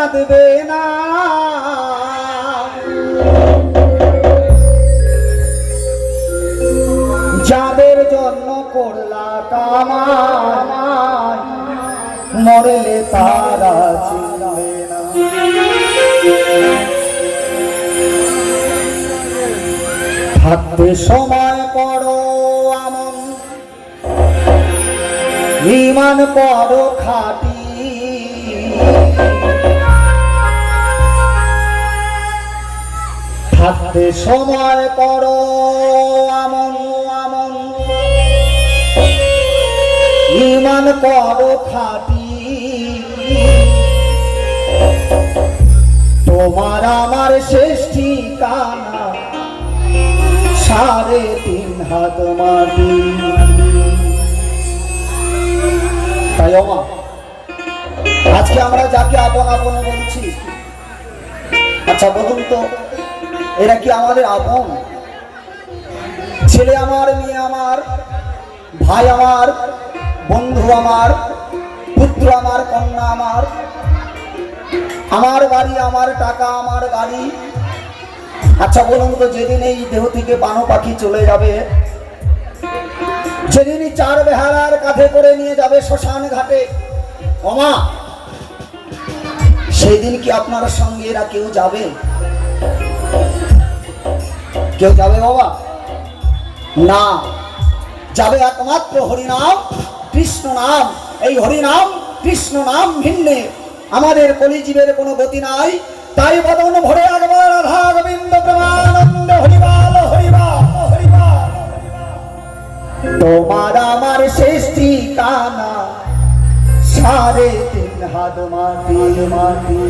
কাঁদবে না। যাদের জন্য করলা কামাই মরলে তারা চিনবে না। থাকতে সময় করো আমন, ঈমান করো খাঁটি। থাকতে সময় করো আমন, ঈমান করো খাঁটি। তোমার আমার শেষ ঠিকানা 3.5 হাত মাটি। তাই ওমা আজকে আমরা যাকে আপন আপন বলছি, আচ্ছা বলুন তো এরা কি আমাদের আপন? ছেলে আমার, মেয়ে আমার, ভাই আমার, বন্ধু আমার, পুত্র আমার, কন্যা আমার, আমার বাড়ি, আমার টাকা, আমার গাড়ি। আচ্ছা বলুন তো যেদিন এই দেহ থেকে বানো পাখি চলে যাবে, যেদিনই 4 বেহারার কাঁধে করে নিয়ে যাবে শ্মশান ঘাটে, ওমা সেই দিন কি আপনার সঙ্গে এরা কেউ যাবে? কেউ যাবে বাবা? না, যাবে একমাত্র হরিনাম কৃষ্ণ নাম। এই হরিনাম কৃষ্ণ নাম ভিন্নে আমাদের কলিজীবের কোনো গতি নাই। তাই বদন ভরে একবার রাধা গোবিন্দ প্রেমানন্দ হরিবাল হরিবাল হরিবাল। তোমার আমার শেষ ঠিকানা 3.5 হাত মাটি মাটি।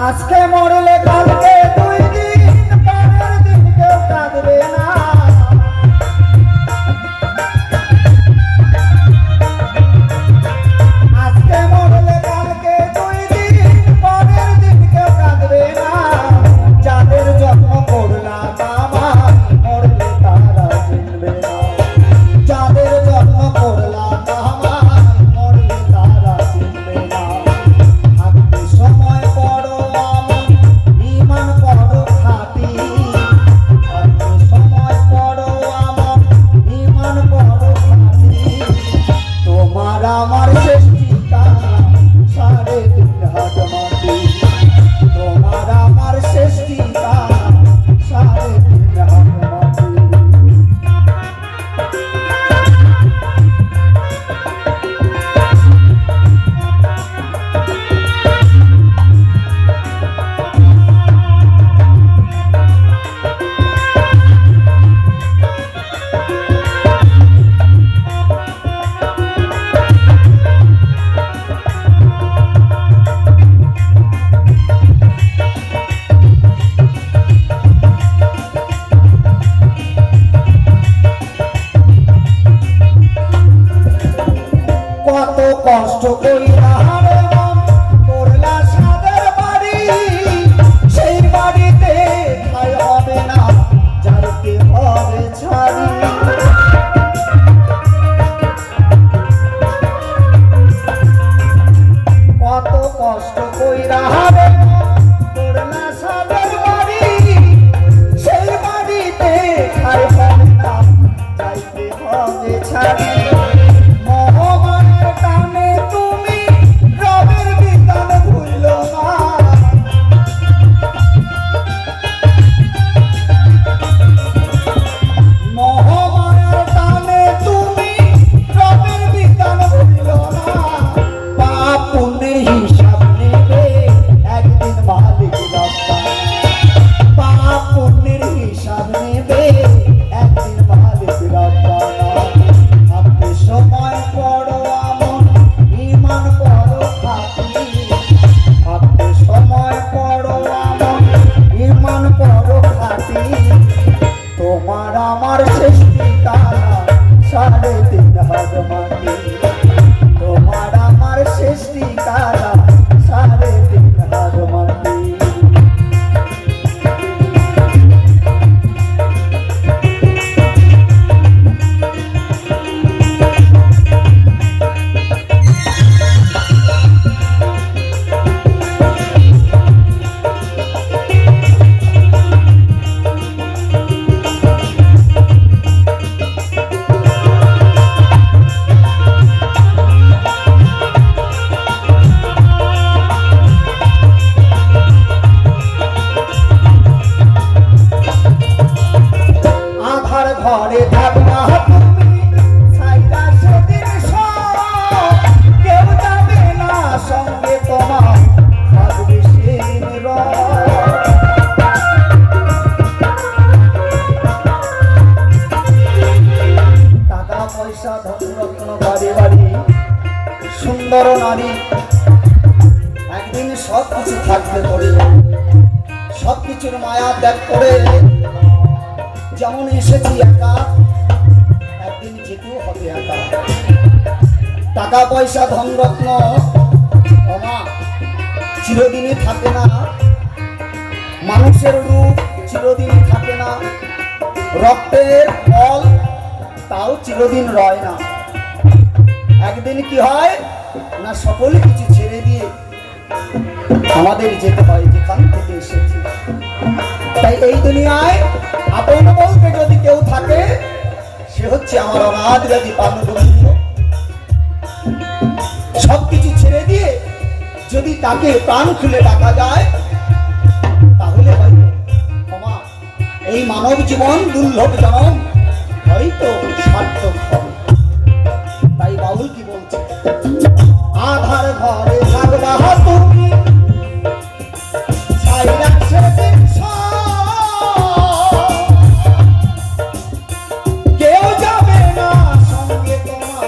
আজকে মরলে কালকে 2 দিন, পরের দিন কেউ কাঁদবে না। আজকে মরলে কালকে 2 দিন, পরের দিন কেউ কাঁদবে না। যাদের জন্ম করলা কামাই মরলে তারা চিনবে না। যাদের জন্ম করলা কামাই মরলে তারা চিনবে না। থাকতে সময় করো ঈমান করো খাঁটি। থাকতে সময় করো ঈমান করো খাঁটি। তোমার আমার শেষ ঠিকানা 3.5 হাত মাটি। তোমার আমার শেষ ঠিকানা 3.5 হাত মাটি। কত কষ্ট কইরা হারে মন করলা সাদের বাড়ি। সেই বাড়িতে ঠাই হবে না, যাইতে হবে ছাড়ি। কত কষ্ট কইরা হারে মন করলা সাদের বাড়ি। সেই বাড়িতে ঠাই হবে না, যাইতে হবে ছাড়ি। টানে তুমি রবের বিধান ভুলো না। টাকা পয়সা ধনরত্ন বাড়ি বাড়ি সুন্দর নারী একদিন সব কিছু থাকতে করে সব কিছুর মায়া ত্যাগ করে যেমন এসেছি একা একদিন যেতেও হবে একা। টাকা পয়সা ধনরত্ন ওমা চিরদিনই থাকে না, মানুষের রূপ চিরদিনই থাকে না, রক্তের বল তাও চিরদিন রয় না। একদিন কি হয় না সকল কিছু ছেড়ে দিয়ে আমাদের যেতে হয় যেখান থেকে এসেছি। তাই এই দুনিয়ায় আপন বলতে যদি কেউ থাকে সে হচ্ছে আমার অনাথ ব্যাধি পানবন্ধু। সবকিছু ছেড়ে দিয়ে যদি তাকে প্রাণ খুলে ডাকা যায় তাহলে হয়তো ক্ষমা এই মানব জীবন দুর্লভ জনম হয়তো সার্থক হবে। তাই বাউল কি বলছে, আধার ঘরে থাকবা তুমি ছাইরা সেদিন কেউ যাবে না সঙ্গে তোমার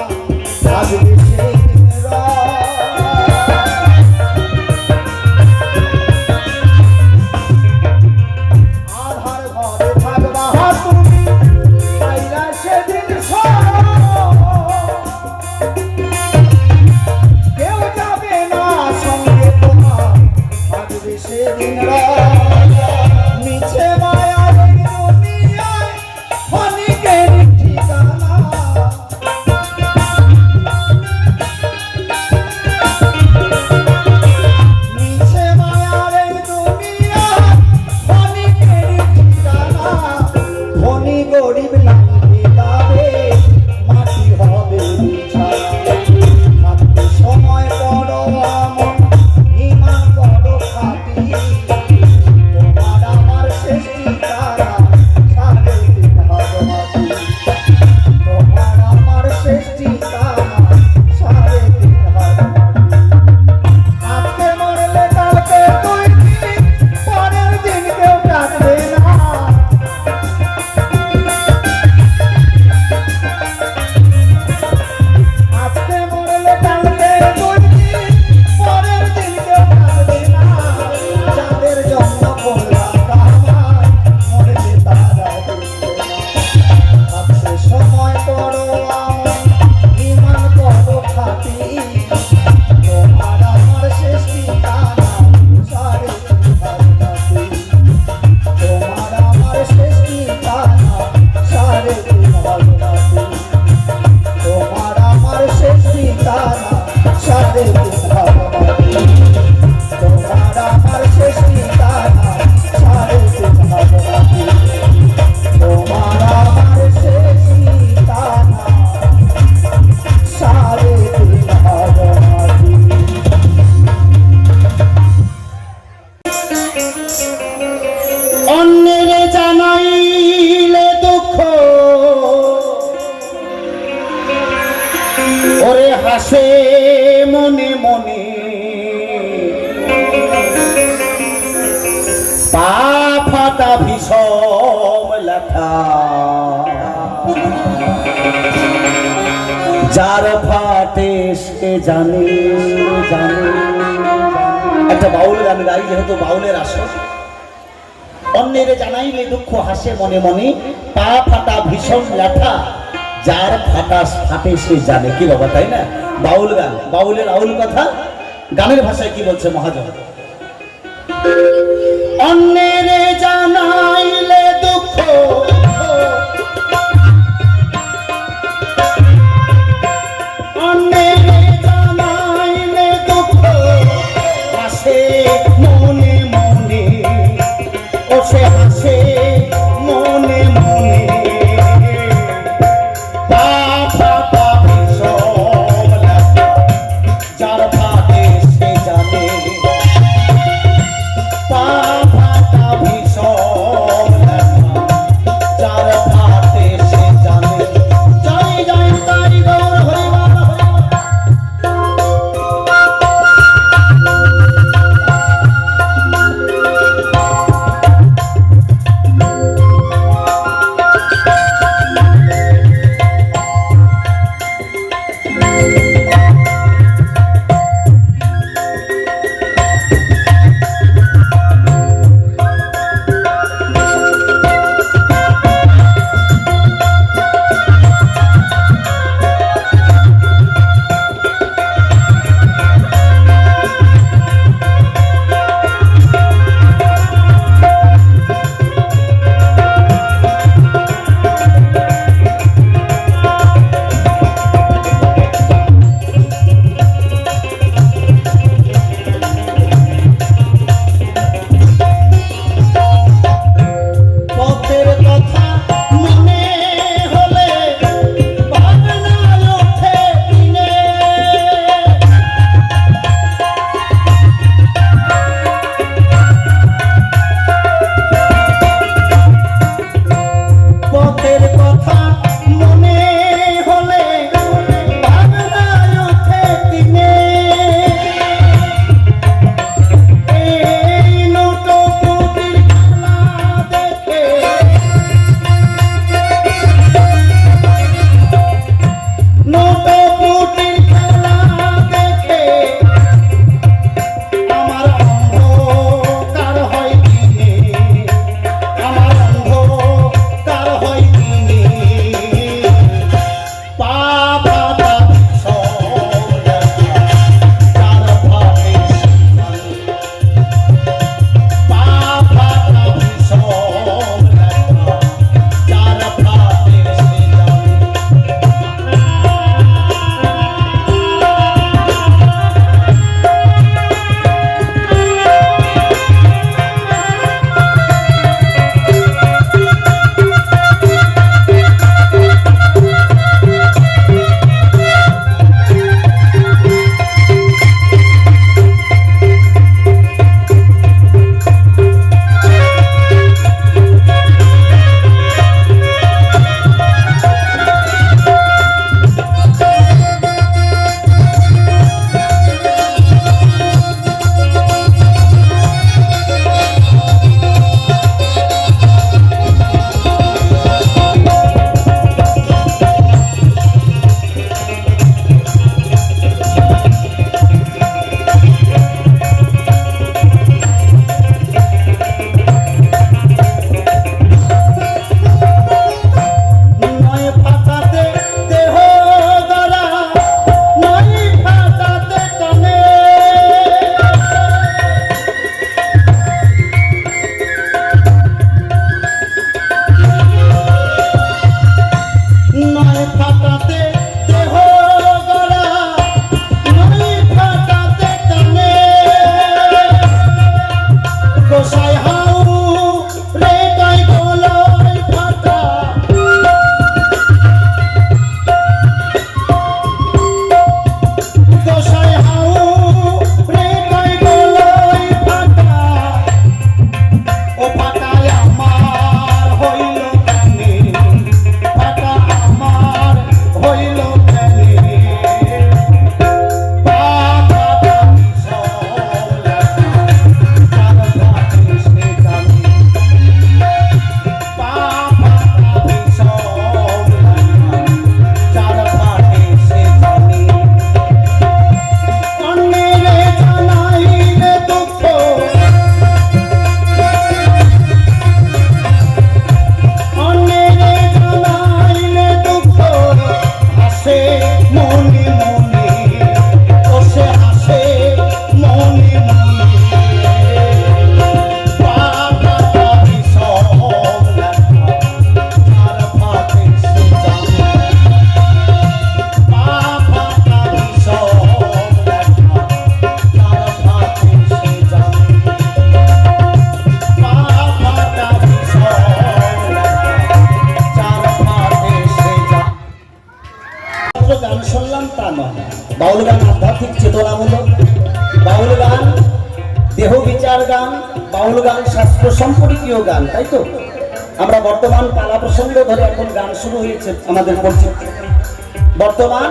আসবে সেই দিন আধার ঘরে থাকবা তুমি ছাইরা সেদিন কেউ যাবে না সঙ্গে তোমার আসবে সেদিন নিচে মায়ার দুনিয়ায় অনেকের ঠিকানা নিচে মায়ার দুনিয়ায় অনেকের ঠিকানা ধনী গরিব নাই ভেদাবে মাটি হবে বিছানা থাকতে সময় বড় আমন ইমান বড় খাটি তোমার আমার শেষ ঠিকানা সাড়ে তিন হাত মাটি তোমার আমার শেষ ঠিকানা সাড়ে তিন হাত মাটি আজকে মরলে কালকে তুই দিন পরের দিন কেউ ডাকবে না আজকে মরলে কালকে তুই দিন পরের দিন কেউ ডাকবে না যাদের জন্য করলাম কামাই মরলে তারা দেখবে না থাকতে সময় বড় আমন ইমান বড় খাটি তোমার আমার শেষ ঠিকানা সাড়ে তিন হাত মাটি তোমার আমার শেষ ঠিকানা সাড়ে তিন হাত মাটি তোমার আমার শেষ ঠিকানা সাড়ে তিন হাত মাটি তোমার আমার শেষ ঠিকানা সাড়ে তিন হাত মাটি তোমার আমার শেষ ঠিকানা সাড়ে তিন হাত মাটি। অন্যের জানাইলে দুঃখ ওরে হাসে মনে মনে পা ফাটা ভীষণ লেখা যার ফাটে সে জানে জানে। একটা বাউল গান গাই যেহেতু বাউলের আসর। অন্যের জানাইলে দুঃখ হাসে মনে মনে পা ফাটা ভীষণ লেখা যার ফাটা ফাটে সে জানে। কি বাবা তাই না? বাউল গান, বাউলের আউল কথা। গানের ভাষায় কি বলছে মহাজন, অন্যের জানাইলে দুঃখ অন্যের জানাইলে দুঃখ হাসে মনে মনে ও সে হাসে মনে মনে পা ফাটা ভীষণ লেখা যার ফাটে সে জানে। পা ফাটা ভীষণ লেখা যার ফাটে সে জানে। জয় জয় তাই গৌর হরিবল হরিবল। বাউল গান আধ্যাত্মিক চেতনামূলক, বাউল গান দেহ বিচার গান, বাউল গান শাস্ত্র সম্পর্কীয় গান, তাই তো? আমরা বর্তমান পালা প্রসঙ্গ ধরে এখন গান শুরু হয়েছে আমাদের পরিচিত। বর্তমান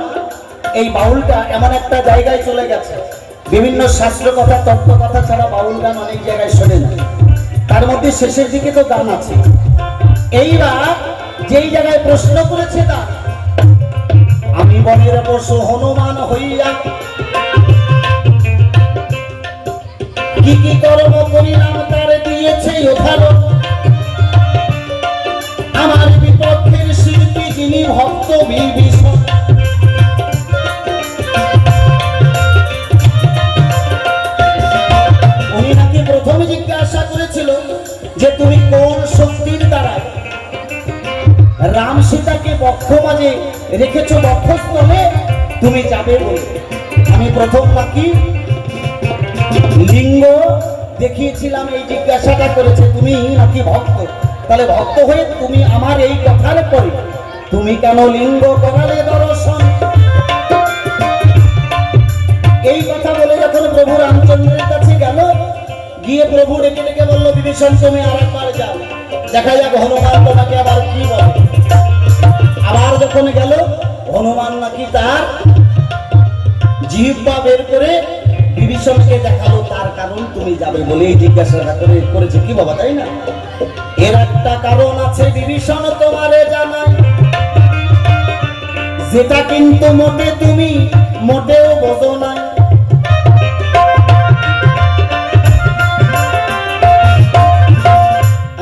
এই বাউলটা এমন একটা জায়গায় চলে গেছে, বিভিন্ন শাস্ত্র কথা তত্ত্ব কথা ছাড়া বাউল গান অনেক জায়গায় শোনে না। তার মধ্যে শেষের দিকে তো গান আছে। এইবার যেই জায়গায় প্রশ্ন করেছে তা আমি বনের পশু হনুমান হইয়া কি কি কর্ম করিলাম তার দিয়েছে উদাহরণ, আমার বিপক্ষের শিল্পী যিনি ভক্ত বিভীষণ। উনি নাকি প্রথমে জিজ্ঞাসা করেছিল যে তুমি কোন শক্তির দ্বারা রাম সীতাকে বক্ষ মাঝে রেখেছো, বক্ষস্থলে তুমি যাবে বলে। আমি প্রথম নাকি লিঙ্গ দেখিয়েছিলাম, এই জিজ্ঞাসাটা করেছে তুমি নাকি ভক্ত, তাহলে ভক্ত হয়ে তুমি আমার এই কথার পরে তুমি কেন লিঙ্গ করালে দর্শন। এই কথা বলে যখন প্রভু রামচন্দ্রের কাছে গেল, গিয়ে প্রভু ডেকে ডেকে বললো বিভীষণ তুমি আর একবার যাও, দেখা যাক হনুমান তোমাকে আবার কি বলে। আবার যখন গেল, হনুমান নাকি তার জিহ্বা বের করে বিভীষণকে দেখালো, তার কারণ তুমি যাবে বলে এই জিজ্ঞাসাটা করেছে। কি বাবা, তাই না? এর একটা কারণ আছে বিভীষণ তোমারে জানাই, যেটা কিন্তু মোটে তুমি মোটেও বোঝো না।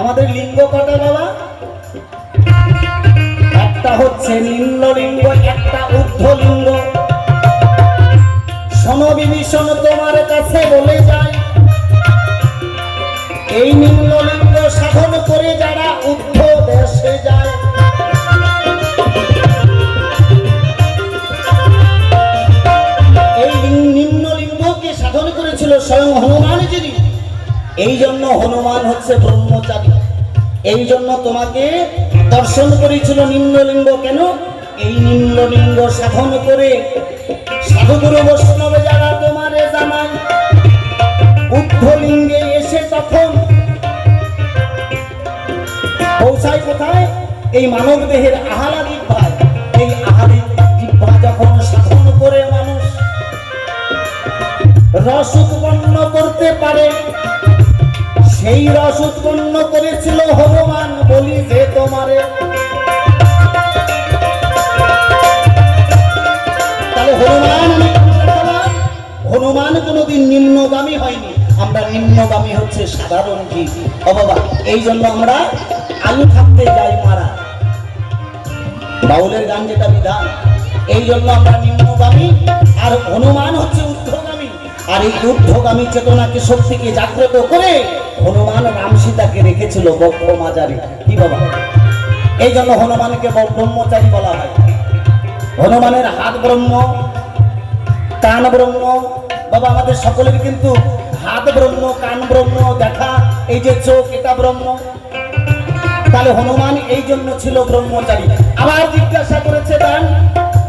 আমাদের লিঙ্গ কটা বাবা? একটা হচ্ছে নিম্ন লিঙ্গ, একটা ঊর্ধ্ব লিঙ্গ। শোনো বিভীষণ তোমার কাছে বলে যায়, এই নিম্ন লিঙ্গ সাধন করে যারা ঊর্ধ্ব দেশে যায়, এই নিম্ন লিঙ্গকে সাধন করেছিল স্বয়ং হনুমান যিনি। এই জন্য হনুমান হচ্ছে ব্রহ্মচারী, এই জন্য তোমাকে দর্শন করেছিল নিম্নলিঙ্গ। কেন? এই নিম্নলিঙ্গ সাধন করে সাধুগুরু বৈষ্ণব যারা তোমারে জানায়, ঊর্ধ্বলিঙ্গে এসে তখন পৌঁছায় কোথায়? এই মানব দেহের আহালা জিহ্বায়। এই আহালি জিহ্বা যখন সাধন করে মানুষ রস উৎপন্ন করতে পারে, সেই রস উৎপন্ন করেছিল হনুমান বলি যে তোমারে। তাহলে হনুমান কোনোদিন নিম্নগামী হয়নি, আমরা নিম্নগামী হচ্ছে সাধারণ জীব। ও বাবা, এই জন্য আমরা আলু থাকতে যাই মারা, বাউলের গান যেটা বিধান, এই জন্য আমরা নিম্নগামী, আর হনুমান হচ্ছে ঊর্ধ্বগামী। আর এই ঊর্ধ্বগামী চেতনাকে শক্তিকে জাগ্রত করে হনুমান রাম সীতাকে রেখেছিল বক্ষ মাঝারে। কি বাবা? এই জন্য হনুমানকে ব্রহ্মচারী বলা হয়। হনুমানের হাত ব্রহ্ম, কান ব্রহ্ম। বাবা, আমাদের সকলের কিন্তু হাত ব্রহ্ম, কান ব্রহ্ম, দেখা এই যে চোখ, এটা ব্রহ্ম। তাহলে হনুমান এই জন্য ছিল ব্রহ্মচারী। আবার জিজ্ঞাসা করেছে দান,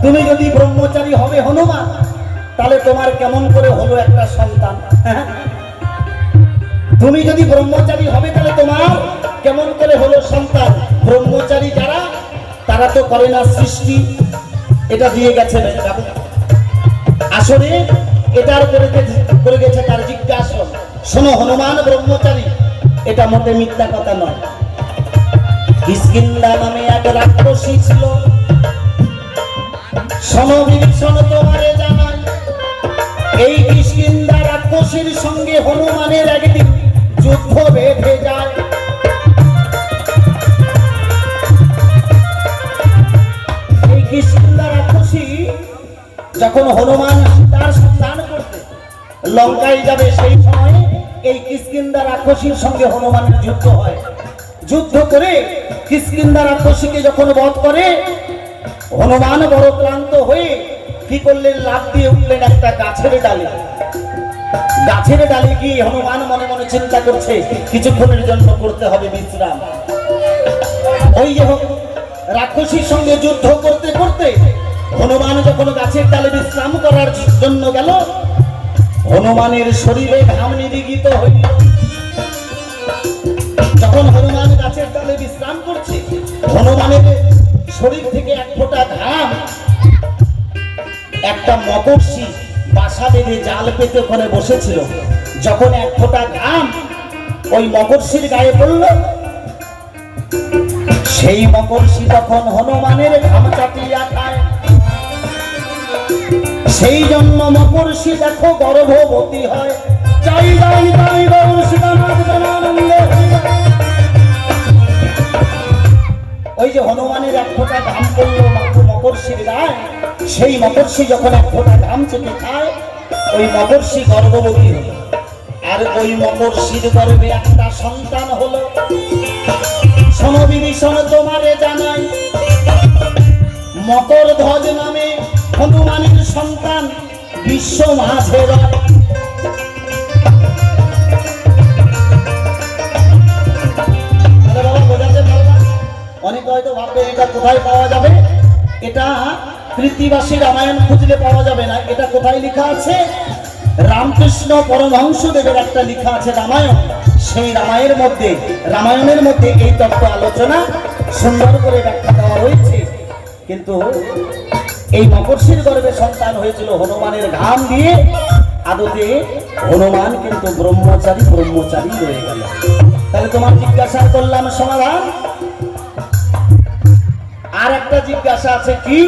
তুমি যদি ব্রহ্মচারী হবে হনুমান, তাহলে তোমার কেমন করে হলো একটা সন্তান? তুমি যদি ব্রহ্মচারী হবে তাহলে তোমার কেমন করে হলো সন্তান? ব্রহ্মচারী যারা, তারা তো করে না সৃষ্টি, এটা দিয়ে গেছে আসলে, এটার করে গেছে তার জিজ্ঞাসা। শোনো, হনুমান ব্রহ্মচারী, এটা মোটে মিথ্যা কথা নয়। কিষ্কিন্ধা নামে এক রাক্ষসী ছিল, শোনো বিভীষণ তোমারে জানাই, এই কিষ্কিন্ধা রাক্ষসীর সঙ্গে হনুমানের একদিন যুদ্ধ বেঁধে যায়। এই কিষ্কিন্ধা রাক্ষসী যখন হনুমান তার স্নান করতে লঙ্কায় যাবে, সেই সময় এই কিষ্কিন্ধা রাক্ষসীর সঙ্গে হনুমানের যুদ্ধ হয়। যুদ্ধ করে কিষ্কিন্ধা রাক্ষসীকে যখন বধ করে, হনুমান বড় ক্লান্ত হয়ে কি করলেন? লাফ দিয়ে উঠলেন একটা গাছের ডালে। গাছের ডালে গিয়ে হনুমান মনে মনে চিন্তা করছে কিছুক্ষণের জন্য করতে হবে বিশ্রাম। ওই যে রাক্ষসীর সঙ্গে যুদ্ধ করতে করতে হনুমান যখন গাছের ডালে বিশ্রাম করার জন্য গেল, হনুমানের শরীরে ঘাম নির্গিত হইল। যখন হনুমান গাছের ডালে বিশ্রাম করছে, হনুমানের শরীর থেকে এক ফোঁটা ঘাম একটা মকরশি বাসা বেঁধে জাল পেতে ওখানে বসেছিল। যখন এক ফোঁটা ঘাম ওই মকরশির গায়ে পড়ল, সেই মকরশি তখন হনুমানের ঘাম চাটিয়া খায়। সেই জন্য মকরশি দেখো গর্ভবতী হয়। যাই যাই যাই গৌর সীতানাথ প্রেমানন্দে। ওই যে হনুমানের এক ফোঁটা ঘাম পড়লো মকরশির গায়ে, সেই মকরশি যখন এক ফোঁটা ঘাম চেপে খায়, ওই মকরশি গর্ভবতী হলো। আর ওই মকরশির গর্ভে একটা সন্তান হলো। শোনো বিভীষণ, তোমারে জানাই, মকর ধ্বজ নামে হনুমানের সন্তান বিশ্ব মাঝে রয়। অনেকে হয়তো ভাববে এটা কোথায় পাওয়া যাবে, এটা কৃত্তিবাসী রামায়ণ খুঁজলে পাওয়া যাবে না। এটা কোথায় লেখা আছে? রামকৃষ্ণ পরমহংসদেবের একটা লেখা আছে রামায়ণ। সেই রামায়ণের মধ্যে এই তত্ত্ব আলোচনা সুন্দর করে ব্যাখ্যা দেওয়া হয়েছে। কিন্তু এই মকরশির গর্ভে সন্তান হয়েছিল হনুমানের ঘাম দিয়ে। আদতে হনুমান কিন্তু ব্রহ্মচারী রয়ে গেল। তাহলে তোমার জিজ্ঞাসা করলাম সমাধান। আর একটা জিজ্ঞাসা আছে, কি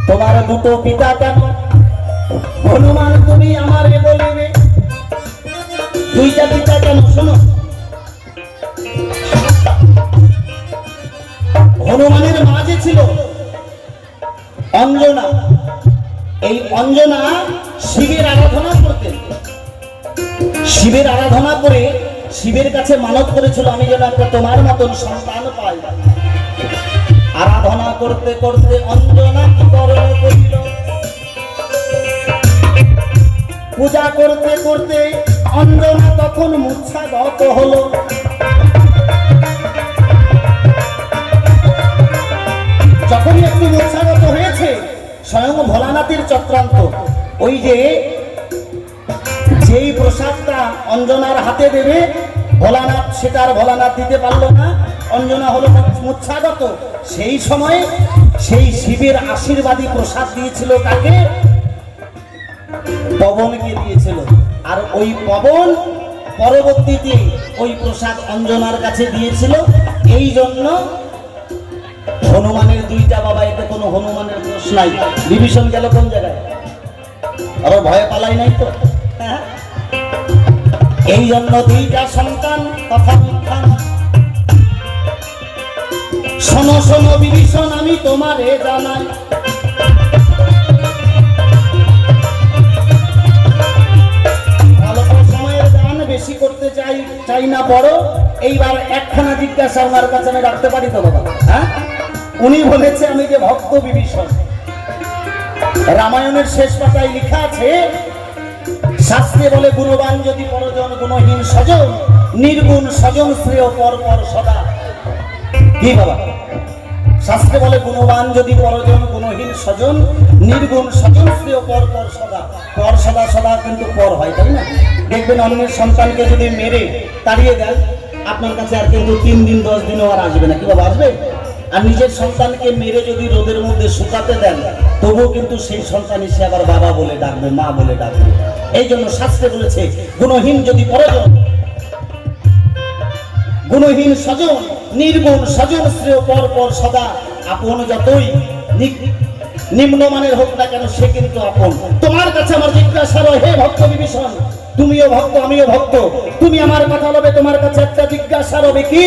তোমার দুটো পিতা কেন? হনুমান তুমি আমারে বলিবে দুইটা পিতা কেন? শোনো, হনুমানের মা যে ছিল অঞ্জনা, এই অঞ্জনা শিবের আরাধনা করতেন। শিবের আরাধনা করে শিবের কাছে মানত করেছিল, আমি যেন একটা তোমার মতন সন্তান পাই। আরাধনা করতে করতে অঞ্জনা কি কর্ম করিল? পূজা করতে করতে অঞ্জনা তখন মূর্ছাগত হলো। যখনই একটু মূর্ছাগত হয়েছে, স্বয়ং ভোলানাথের চক্রান্ত। ওই যে যেই প্রসাদটা অঞ্জনার হাতে দেবে ভোলানাথ, সেটা আর ভোলানাথ দিতে পারলো না, অঞ্জনা হলো মূর্ছাগত। সেই সময় সেই শিবের আশীর্বাদী প্রসাদ দিয়েছিল কাকে? পবনকে দিয়েছিল। আর ওই পবন পরবর্তীতে ওই প্রসাদ অঞ্জনার কাছে দিয়েছিল। এই জন্য হনুমানের দুইটা বাবা, এতে কোনো হনুমানের দোষ নাই। বিভীষণ গেল কোন জায়গায়? আবার ভয়ে পালাই নাই তো? এই জন্য দুইটা সন্তান কথা মিথ্যান। শোনো শোনো বিভীষণ, আমি তোমারে জানাই, অল্প সময়ের গান বেশি করতে চাই না বড়। এইবার একখানা জিজ্ঞাসা ওনার কাছে আমি রাখতে পারি তো বাবা? হ্যাঁ, উনি বলেছে আমি যে ভক্ত বিভীষণ। রামায়ণের শেষ পাতায় লেখা আছে, শাস্ত্রে বলে গুণবান যদি পরজন গুণহীন স্বজন, নির্গুণ স্বজন শ্রেয় পর পর সদা। কি বাবা? শাস্ত্রে বলে গুণবান যদি পরজন গুণহীন স্বজন, নির্গুণ স্বজন শ্রেয় পর পর সদা। পর সদা সদা কিন্তু পর হয়, তাই না? দেখবেন অন্যের সন্তানকে যদি মেরে তাড়িয়ে দেন, আপনার কাছে আর কিন্তু 3 দিন 10 দিনও আর আসবে না। কি বাবা, আসবে? আর নিজের সন্তানকে মেরে যদি রোদের মধ্যে শুকাতে দেন, তবুও কিন্তু সেই সন্তানই সে আবার বাবা বলে ডাকবে, মা বলে ডাকবে। এই জন্য শাস্ত্রে বলেছে গুণহীন যদি পরজন, গুণহীন স্বজন, নির্গুণ স্বজন শ্রেয় পর পর সদা। আপন যতই নিম্নমানের হোক না কেন, সে কিন্তু আপন। তোমার কাছে আমার জিজ্ঞাসা রয়, হে ভক্ত বিভীষণ, তুমিও ভক্ত আমিও ভক্ত, তুমি আমার কথা বলবে, তোমার কাছে একটা জিজ্ঞাসা রবে, কি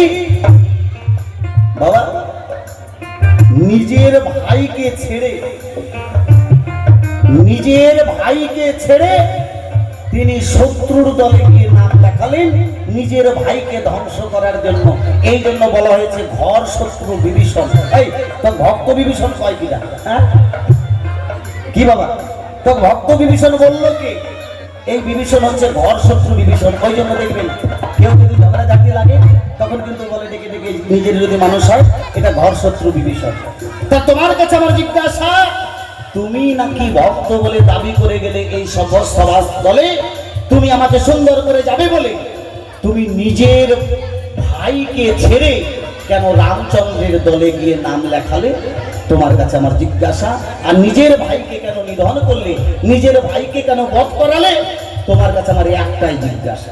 বাবা? নিজের ভাইকে ছেড়ে তিনি শত্রুর দলে গিয়ে নাম লেখালেন নিজের ভাইকে ধ্বংস করার জন্য। এই জন্য বলা হয়েছে ঘর শত্রু বিভীষণ। এই তো ভক্ত বিভীষণ কয় কিনা? হ্যাঁ, কি বাবা? তো ভক্ত বিভীষণ বললো কি? এই বিভীষণ হচ্ছে ঘর শত্রু বিভীষণ। ওই জন্য দেখবেন কেউ যদি ঝগড়াঝাটি লাগে, তখন কিন্তু বলে ডেকে ডেকে নিজের যদি মানুষ হয়, এটা ঘর শত্রু বিভীষণ। তা তোমার কাছে আমার জিজ্ঞাসা, তুমি নাকি ভক্ত বলে দাবি করে গেলে এই সভা দলে, তুমি আমাকে সুন্দর করে যাবে বলে তুমি নিজের ভাইকে ছেড়ে কেন রামচন্দ্রের দলে গিয়ে নাম লেখালে? তোমার কাছে আমার জিজ্ঞাসা। আর নিজের ভাইকে কেন নিধন করলে, নিজের ভাইকে কেন বধ করালে? তোমার কাছে আমার একটাই জিজ্ঞাসা।